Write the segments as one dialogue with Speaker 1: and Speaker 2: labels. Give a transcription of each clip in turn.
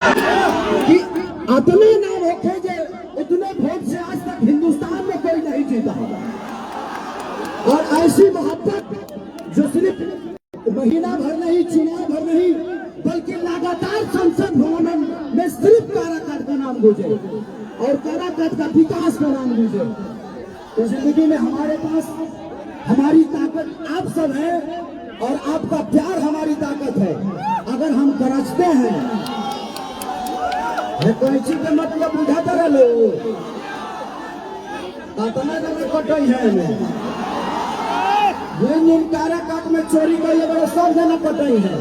Speaker 1: कि अपने नाम रखे जे इतने वोट से आज तक हिंदुस्तान में कोई नहीं जीता। और ऐसी मोहब्बत जो सिर्फ महीना भर नहीं, चुनाव भर नहीं, बल्कि लगातार संसद भवन में सिर्फ काराकाट का नाम गूंजे और काराकाट का विकास का नाम गूंजे। तो जिंदगी में हमारे पास हमारी ताकत आप सब है और आपका प्यार हमारी ताकत है। अगर हम गरजते हैं कोई चीज का मतलब बुझाता रहो कटई है काराकाट में चोरी कर बड़े सब जना कटई है।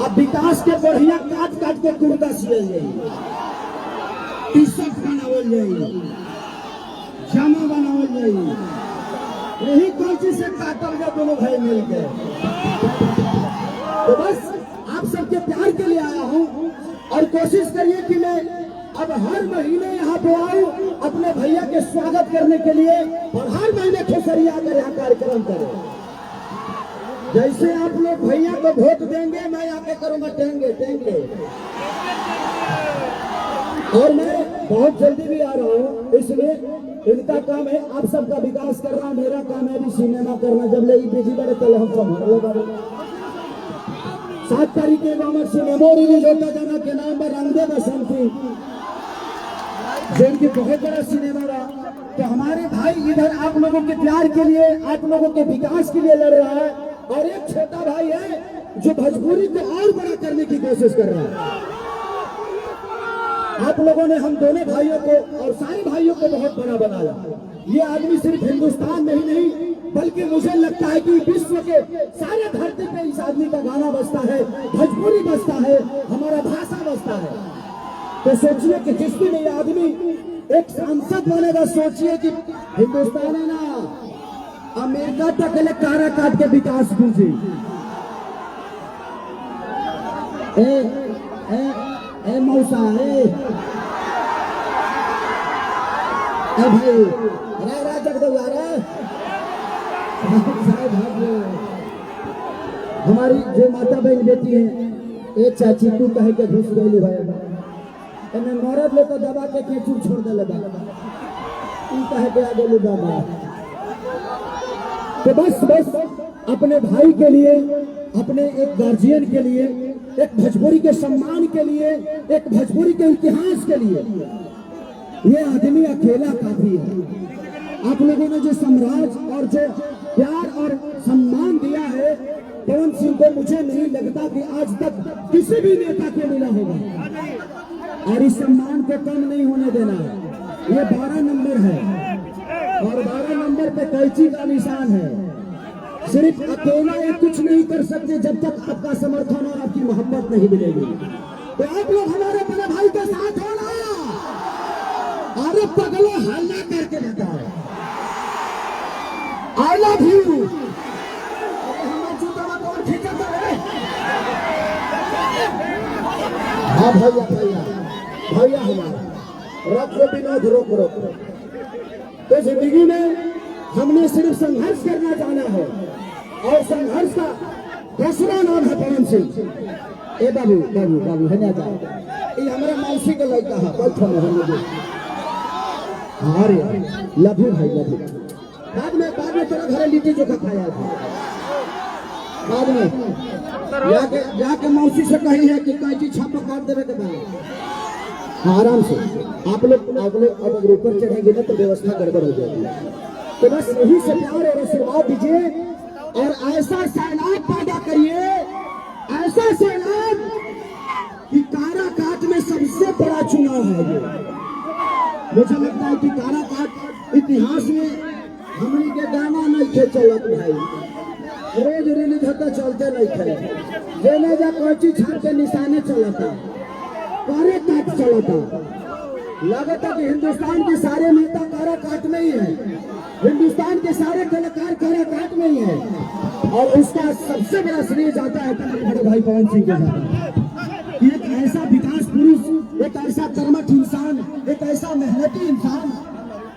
Speaker 1: अब विकास के बढ़िया काट काट के कुर्ता सियल जाए, टी शर्ट बनावल जाए, जामा बनावल जाए, यही कोई से काटल गया दोनों भाई मिल गए। तो बस आप सबके प्यार के लिए आया हूँ और कोशिश करिए कि मैं अब हर महीने यहाँ पे आऊँ अपने भैया के स्वागत करने के लिए और हर महीने खेसरिया आकर यहाँ कार्यक्रम करें। जैसे आप लोग भैया को वोट देंगे मैं यहाँ पे करूँगा टेंगे टेंगे। और मैं बहुत जल्दी भी आ रहा हूँ, इसलिए इनका काम है आप सबका विकास करना, मेरा काम है भी सिनेमा करना। जब ले बिजी बड़े तले हम सब 7 तारीख के गाँव सिनेमा रिलीज होता जाना के नाम पर रंगदे बसंती जिनकी बहुत बड़ा सिनेमा रहा। तो हमारे भाई इधर आप लोगों के प्यार के लिए, आप लोगों के विकास के लिए लड़ रहा है और एक छोटा भाई है जो भोजपुरी को और बड़ा करने की कोशिश कर रहा है। आप लोगों ने हम दोनों भाइयों को और सारे भाइयों को बहुत बड़ा बनाया। ये आदमी सिर्फ हिंदुस्तान में ही नहीं बल्कि मुझे लगता है कि विश्व के सारे धरती पे इस आदमी का गाना बजता है, भोजपुरी बजता है, हमारा भाषा बजता है। तो सोचिए कि जिस दिन ये आदमी एक सांसद बनेगा, सोचिए कि हिंदुस्तान है ना अमेरिका तक ले काराकाट के विकास गूंजे। ए मौसा ए भाई रा जगदुआ रे हमारी जो माता बहन बेटी है ए चाची तू कहे के घुस गई भाई एने मरद ले तो दबा के केचू छोड़ दे लगा तू कहे के आ गेलू बाबा। तो बस अपने भाई के लिए, अपने एक गार्जियन के लिए, एक भोजपुरी के सम्मान के लिए, एक भोजपुरी के इतिहास के लिए ये आदमी अकेला काफी है। आप लोगों ने जो सम्राट और जो प्यार और सम्मान दिया है पवन सिंह को, मुझे नहीं लगता कि आज तक किसी भी नेता को मिला होगा और इस सम्मान को कम नहीं होने देना। ये 12 नंबर है और 12 नंबर पे कैंची का निशान है। सिर्फ अकेला ये कुछ नहीं कर सकते जब तक आपका समर्थन और आपकी मोहब्बत नहीं मिलेगी। तो आप लोग हमारे बड़े भाई के साथ हो ना, अरे पगलो हल्ला करके बताओ आई लव यू। हाँ भैया भैया भैया हमारा रखो विनोद रोक। तो जिंदगी में हमने सिर्फ संघर्ष करना जाना है और संघर्ष का दूसरा नाम है पवन सिंह। ए बाबू बाबू बाबू है ना जा ये हमारे मौसी के लड़का है बैठो मुझे। अरे लभू भाई लभू बाद में तेरा घर लिट्टी चोखा खाया था। बाद में जाके मौसी से कही है कि कैची छापा काट देवे के बाद आराम से आप लोग अब ऊपर चढ़ेंगे ना तो व्यवस्था गड़बड़ हो जाएगी। तो बस यही से प्यार और आशीर्वाद दीजिए और ऐसा सैलाब पैदा करिए, ऐसा सैलाब कि काराकाट में सबसे बड़ा चुनाव है ये। मुझे लगता है कि काराकाट इतिहास में हमनी के गाना नहीं थे चलत भाई, रोज रिलीज होता चलते नहीं थे, जेने जा कोची छाप के निशाने चलता, काराकाट चलता। लगता कि हिंदुस्तान के सारे नेता काराकाट में ही है, हिंदुस्तान के सारे कलाकार काराकाट में ही है और उसका सबसे बड़ा श्रेय जाता है बड़े भाई पवन सिंह के साथ। एक ऐसा विकास पुरुष, एक ऐसा कर्मठ इंसान, एक ऐसा मेहनती इंसान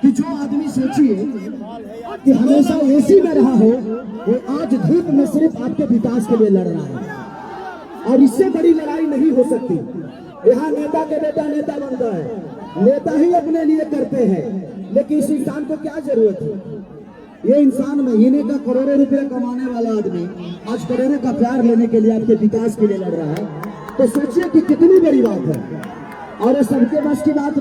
Speaker 1: कि जो आदमी सोचिए कि हमेशा एसी में रहा हो वो आज धूप में सिर्फ आपके विकास के लिए लड़ रहा है और इससे बड़ी लड़ाई नहीं हो सकती। यहाँ नेता के बेटा नेता बनता है, नेता ही अपने लिए करते हैं, लेकिन इस इंसान को क्या जरूरत है? ये इंसान महीने का करोड़ों रुपया कमाने वाला आदमी आज करोड़ों का प्यार लेने के लिए आपके विकास के लिए लड़ रहा है, तो सोचिए कि कितनी बड़ी बात है। और ये सबके बस की बात